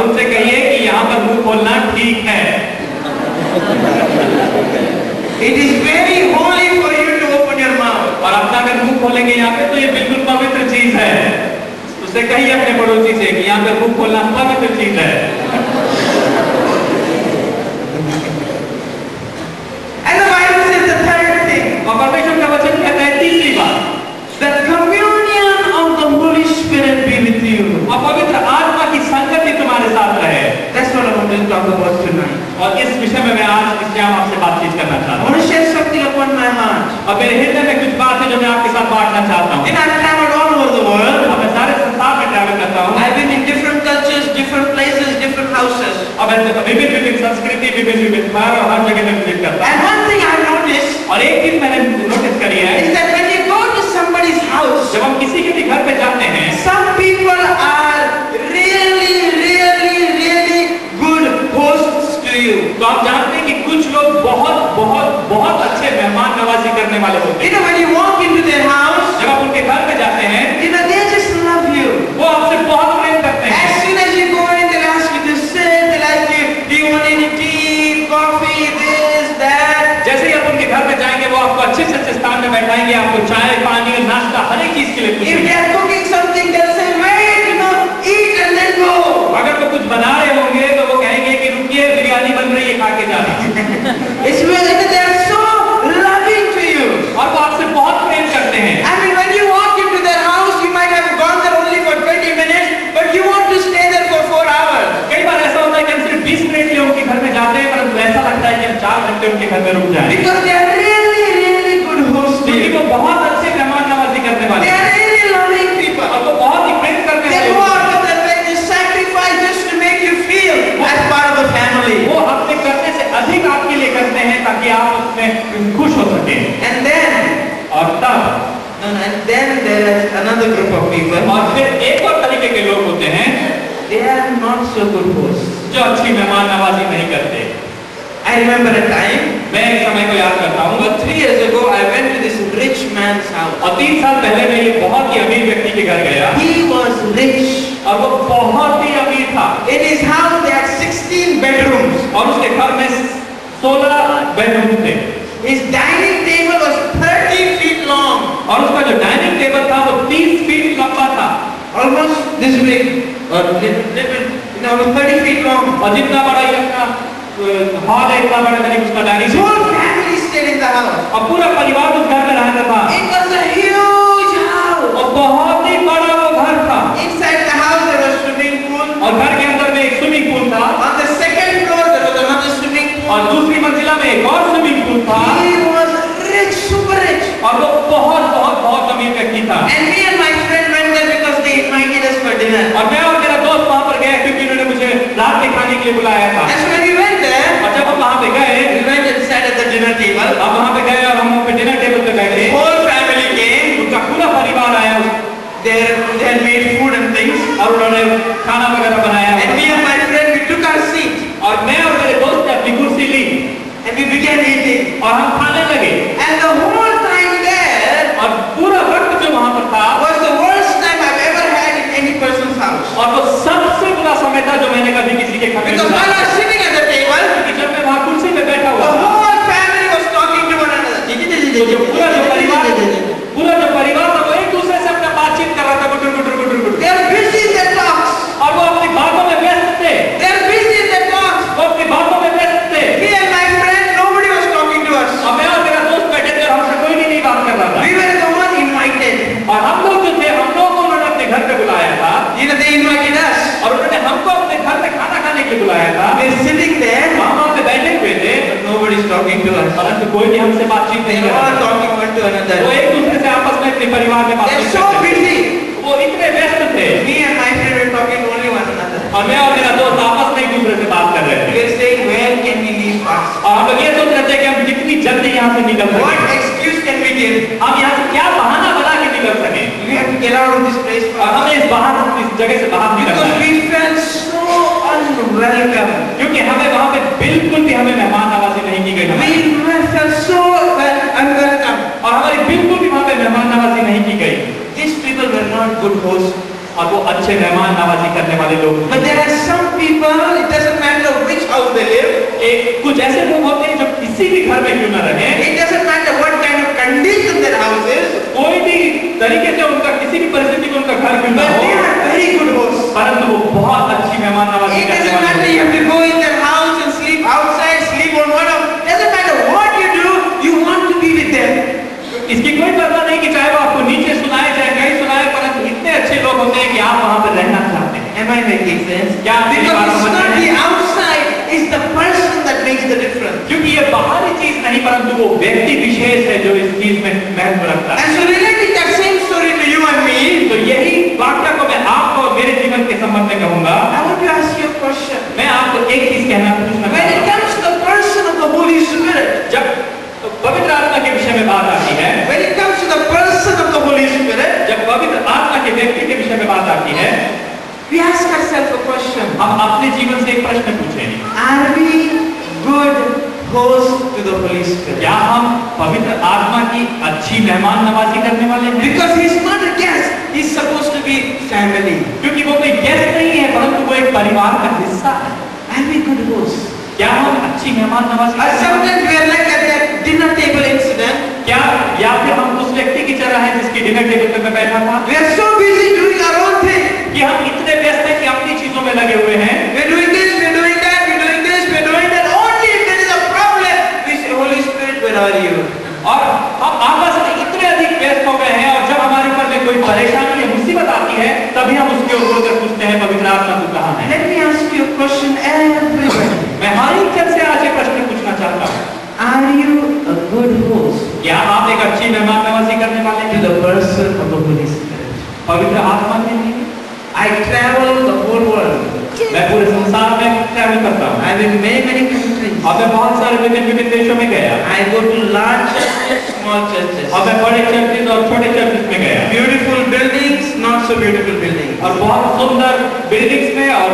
और उनसे कहिए कि यहाँ पर मुंह खोलना ठीक है। It is very holy for you to open your mouth. और अपना अगर मुंह खोलेंगे यहाँ पे तो ये बिल्कुल पवित्र चीज है। उससे कहिए अपने पड़ोसी से कि यहाँ पे मुंह खोलना पवित्र चीज है। And the Bible says the third thing. और परमेश्वर का वचन कहता है तीसरी बात, The communion of the Holy Spirit be with you. और पवित्र आत्मा की संगति तुम्हारे साथ रहे। That's what I want to talk about tonight. और इस विषय में मैं आज इसलिए आपसे बातचीत करना चाहता I हूँ। want to share something upon my heart. और मेरे हृदय में कुछ बात है जो मैं आपके साथ बांटना चाहता हूँ। And I've traveled all over the world. और मैं सारे संसार में ट्रैवल करता हूँ। I've been in different cultures, different places, different houses. और मैं विभिन्न संस्कृति, विभिन्न भाषा और हर जगह में विजिट करता And हूँ। one thing I've noticed और एक चीज मैंने नोटिस करी है, is that when you go to somebody's house, जब हम किसी के भी घर पे जाते हैं, some people are really, really, really good hosts to you. तो आप जानते हैं कि कुछ लोग बहुत बहुत बहुत अच्छे मेहमान नवाजी करने वाले होते हैं। When you walk into their house, जब आप उनके घर पे जाते हैं, they just love you. वो आपसे बहुत प्रेम करते हैं। As soon as you go in, they'll ask you to sit. They'll ask you, do you want any tea, coffee, this, that. जैसे ही आप उनके घर पे जाएंगे, वो आपको अच्छे से अच्छे स्थान में बैठाएंगे, आपको चाय, पानी, नाश्ता, हर एक चीज के लिए If पूछेंगे। they are cooking something, they'll say, wait, eat and then go. अगर वो कुछ बना रहे होंगे, तो वो कहेंगे कि रुकिए, बिरयानी बन रही है, खा के जाना। It's really, they are so loving to you. और वो आपसे बहुत प्रेम करते हैं। I mean, when you walk into their house, you might have gone there only for 20 minutes, but you want to stay there for 4 hours. कई बार ऐसा होता है कि हम सिर्फ 20 मिनट के लिए उनके घर में जाते हैं, परंतु ऐसा लगता है कि हम 4 घंटे उनके घर में रुक जाएं। Because they are really, really good hosts to क्योंकि you. वो बहुत अच्छे मेहमान नवाजी करने वाले They हैं। are really loving people. और वो बहुत ही प्रेम करने They वाले go हैं। out of their way, they sacrifice just to make you feel as part of the family. वो अपने करने से अधिक आपके लिए करते हैं ताकि आप उसमें खुश हो सकें। And then, और तब and then there is another group of people. और फिर एक और तरीके के लोग होते हैं They are not so good hosts. जो अच्छी मेहमान नवाजी नहीं करते। I remember a time, मैं एक समय को याद करता हूँ, about 3 years ago, I went to this rich man's house. और 3 साल पहले मैं एक बहुत ही अमीर व्यक्ति के घर गया। He was rich. और वो बहुत ही अमीर था। In his house, they had 16 bedrooms. और उसके घर में 16 बेडरूम थे। His dining table was 30 feet long. और उसका जो डाइनिंग टेबल था वो 30 फीट लंबा था। Almost this big, or little, 30 feet long. और जितना बड़ा ये अपना हॉल है, इतना बड़ा करीब उसका dining His table. whole family stayed in the house. और पूरा परिवार उस घर में रहता था। It was a huge house. और बहुत ही बड़ा वो घर था। Inside the house there was swimming pool. और घर के अंदर में एक स्विमिंग पूल था। On the second floor there was another swimming pool. और दूसरी मंजिला में एक और स्विमिंग पूल था। He was rich, super rich. और वो बहुत बहुत बहुत अमीर व्यक्ति था। And me and my friend went there because they invited us for dinner. और मैं और मेरा दोस्त वहाँ पर गए क्योंकि उन्होंने मुझे रात के खाने के लिए बुलाया था। And so when we went there, और जब हम वहाँ पे गए, we went and sat at the dinner table. अब वहाँ पे गए और हम वहाँ पे डिनर टेबल पे बैठे। Whole family came. उनका पूरा परिवार आया। They had made food and things. और उन्होंने खाना वगैरह बनाया। And me and my friend, we took our seat. और मैं और मेरे दोस्त ने अपनी कुर्सी ली And we began eating. और हम खाने लगे। And the whole time there और पूरा वक्त जो वहाँ पर था was the worst time I've ever had in any person's house. और वो सबसे बुरा समय था जो मैंने कभी किसी के घर में Because while I was sitting at the table, क्योंकि जब मैं वहाँ कुर्सी पे बैठा the हुआ था, whole family was talking to one another. तो जो पूरा जो परिवार था वो एक दूसरे से अपना बातचीत कर रहा था, गुटर गुटर गुटर गुटर। They are busy in their talks. और वो अपनी बातों में व्यस्त थे। They are busy in their talks. वो अपनी बातों में व्यस्त थे। Me and my friend, nobody was talking to us. और मैं और मेरा दोस्त बैठे थे और हमसे कोई भी नहीं बात कर रहा था। We were the one invited. और हम लोग जो थे, हम लोगों को उन्होंने अपने घर पे बुलाया था। They invited us. और उन्होंने हमको अपने घर में खाना खाने के लिए बुलाया था। We are sitting there. हम वहाँ पे बैठे हुए थे, But nobody is talking to us. परंतु कोई भी हमसे बातचीत They नहीं are कर all रहा था। talking one to वो another. एक दूसरे से आपस में अपने परिवार में They are बातचीत so करते थे। busy. वो इतने व्यस्त थे। Me and my friend were talking to only one another. और मैं और मेरा दोस्त आपस में एक दूसरे से बात कर रहे We थे। were saying, where can we leave fast? और हम लोग ये सोच रहे थे कि हम कितनी जल्दी यहाँ से निकल What सकें। excuse can we give? हम यहाँ से क्या बहाना बना के निकल सकें। We have to get out of this place और fast. हमें इस जगह से बाहर निकलना Because है। we felt so unwelcome. क्योंकि हमें वहाँ पे बिल्कुल भी हमें मेहमान नवाजी नहीं की गई। We felt so unwelcome. और हमारी बिल्कुल भी वहाँ पे मेहमान नवाजी नहीं की गई। These people were not good hosts. और वो अच्छे मेहमान नवाजी करने वाले लोग। But there are some people people, it doesn't matter which house they live. कुछ ऐसे लोग होते हैं जो किसी भी घर में क्यों न रहे, It doesn't matter what kind of condition their house is. कोई भी तरीके से उनका किसी भी परिस्थिति में उनका घर क्यों न But हो, they are very good hosts. परंतु वो बहुत अच्छी मेहमान नवाजी It करने doesn't वाले matter हैं। you have to go in their house and sleep outside, sleep on one of. Doesn't matter what you do, you want to be with them. इसकी कोई परवाह नहीं कि चाहे वो आपको नीचे सुनाए चाहे कहीं सुनाए, परंतु इतने अच्छे लोग होते हैं कि आप वहां पर रहना चाहते हैं। Am I making sense? क्या आप मेरी बात Because it's समझ not रहे the हैं? outside, it's the person that makes the difference. क्योंकि ये बाहरी चीज नहीं, परंतु वो व्यक्ति विशेष है जो इस चीज में महत्व रखता है। And so relating that same story to you and me, तो यही वाक्य को मैं आपको और मेरे जीवन के संबंध में कहूंगा। I want to ask you a question. मैं आपको एक चीज पूछना When it चाहता हूं। comes to the person of the Holy Spirit, जब पवित्र आत्मा के विषय में बात आती है, when it comes to the person of the Holy Spirit, जब पवित्र आत्मा के व्यक्ति के विषय में बात आती है, we ask ourselves a question. हम अपने जीवन से एक प्रश्न पूछें, Are we good hosts to the Holy Spirit? क्या हम पवित्र आत्मा की अच्छी मेहमान नवाजी करने वाले हैं? Because he's not a guest, he's supposed to be family. क्योंकि वो कोई गेस्ट नहीं है, परंतु वो एक परिवार का हिस्सा है। Are we good hosts? क्या हम अच्छी मेहमान नवाजी Or करने वाले हैं? sometimes we are like at that dinner table incident. क्या या फिर हम उस व्यक्ति की तरह हैं जिसकी डिनर टेबल पे मैं बैठा था, We are so busy doing our own thing. कि हम इतने व्यस्त हैं कि अपनी चीजों में लगे हुए हैं। We're doing this, we're doing that, we're doing this, we're doing that. Only if there is a problem, we say, Holy Spirit, where are you? और हम आपस में इतने अधिक व्यस्त हो गए हैं, और जब हमारे ऊपर में कोई परेशानी या मुसीबत आती है, तभी हम उसके ऊपर होकर पूछते हैं, पवित्र आत्मा तू कहाँ है? Let me ask you a question, everybody. मैं हर एक जन से आज ये प्रश्न पूछना चाहता हूँ, Are you a good host क्या आप एक अच्छी मेहमान नवाजी करने वाले to हैं the person of the Holy Spirit? पवित्र आत्मा के लिए? I travel the whole world. मैं पूरे संसार में ट्रैवल करता हूँ, I'm in many countries. और मैं बहुत सारे विभिन्न देशों में गया, I go to large churches, small churches. और मैं बड़े चर्चिस और छोटे चर्चिस में गया, Beautiful buildings, not so beautiful buildings. और बहुत सुंदर बिल्डिंग्स में और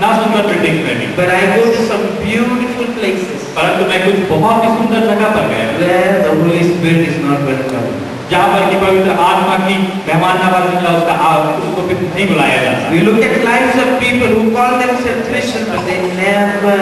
ना सुंदर बिल्डिंग्स में भी। But I go to some beautiful places परंतु मैं कुछ बहुत ही सुंदर जगह पर गया, where the Holy Spirit is not welcome. जहाँ पर कि पवित्र आत्मा की मेहमान नवाजी का उसको फिर नहीं बुलाया जाता। We look at lives of people who call themselves Christians, but they never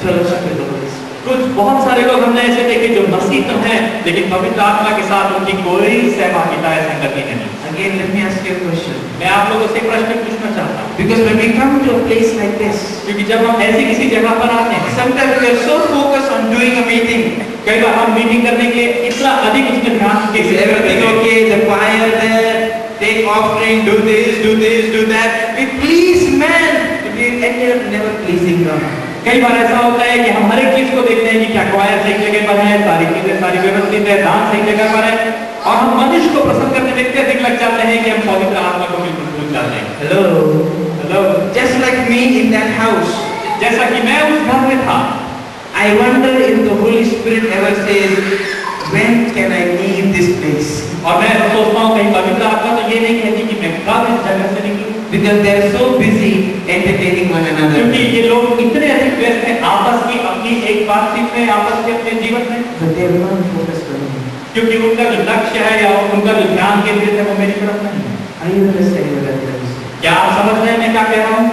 fellowship with the Holy Spirit. कुछ बहुत सारे लोग हमने ऐसे देखे जो मसीह तो हैं, लेकिन पवित्र आत्मा के साथ उनकी कोई सहभागिता या संगति नहीं। Again, let me ask you a question. मैं आप लोगों से एक प्रश्न पूछना चाहता हूँ, Because when we come to a place like this, क्योंकि जब हम ऐसी किसी जगह पर आते हैं, sometimes we are so focused on doing a meeting. कई बार हम मीटिंग करने के लिए इतना अधिक उसमें ध्यान Is everything okay? The choir there, take offering, do this, do this, do that. We please man, but we ended up never pleasing God. कई बार ऐसा होता है कि हम हर एक चीज को देखते हैं कि क्या क्वायर सही जगह पर है, सारी चीजें सारी व्यवस्थित है, दान सही जगह पर है, और हम मनुष्य को प्रसन्न करने में इतने अधिक लग जाते हैं कि हम पवित्र आत्मा को बिल्कुल भूल जाते हैं। Hello, Just like me in that house, जैसा कि मैं उस घर में था, I wonder if the Holy Spirit ever says, when can I leave this place? और मैं सोचता हूँ कहीं पवित्र आत्मा तो ये नहीं कहती कि मैं कब इस जगह से निकलूं, Because they are so busy entertaining one क्योंकि another. ये लोग इतने अधिक व्यस्त हैं आपस की अपनी एक बातचीत में, आपस के अपने जीवन में, But they are not focused on me. क्योंकि उनका जो लक्ष्य है या उनका जो ध्यान केंद्रित है वो मेरी तरफ नहीं है। Are you understanding what I'm saying? क्या आप समझ रहे हैं मैं क्या कह रहा हूँ?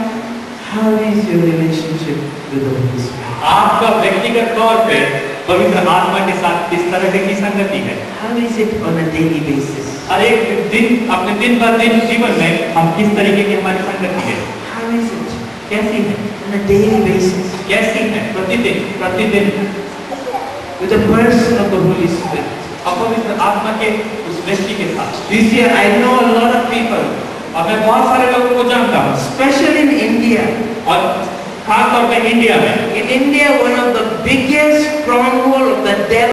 How is your relationship with the Holy Spirit? आपका व्यक्तिगत तौर पे पवित्र आत्मा के साथ किस तरह की संगति है? How is it on a daily basis? और एक दिन अपने दिन भर दिन जीवन में हम किस तरीके की हमारी संगति है? How is it कैसी है? on a daily basis कैसी है? प्रतिदिन with the person of the Holy Spirit? और पवित्र आत्मा के उस व्यक्ति के साथ। You see, I know a lot of people, और मैं बहुत सारे लोगों को जानता हूँ, especially in India. और खास तौर पे इंडिया में। In India, one of the biggest stronghold of the devil